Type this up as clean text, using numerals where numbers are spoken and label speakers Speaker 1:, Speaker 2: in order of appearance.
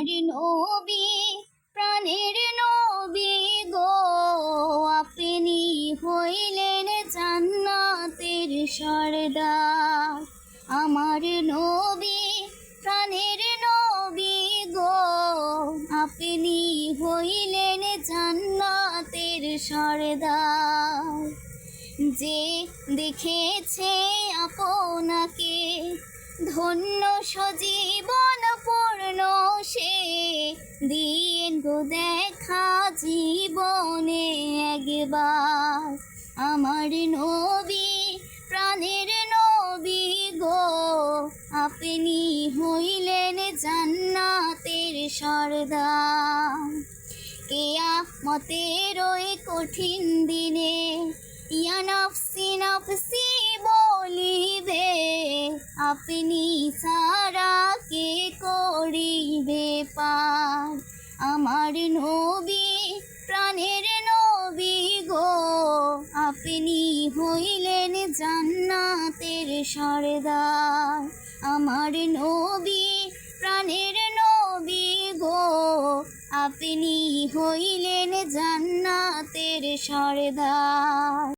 Speaker 1: আমার নবী প্রাণের নবী গো, আপনি হইলেন জান্নাতের সরদার। আমার নবী প্রাণের নবী গো, আপনি হইলেন জান্নাতের সরদার। যে দেখেছে আপনাকে ধন্য সজীবন পূর্ণ, সে দিন গো দেখা জীবনে একবার। আমার নবী প্রাণের নবী গো, আপনি হইলেন জান্নাতের সরদার। কিয়ামতের ওই কঠিন দিনে ইয়া নফসি নফসি বলিবে, আপনি ছাড়া কে করিবে পার। আমার নবী প্রাণের নবী গো, আপনি হইলেন জান্নাতের সরদার। আমার নবী প্রাণের নবী গো, আপনি হইলেন জান্নাতের সরদার।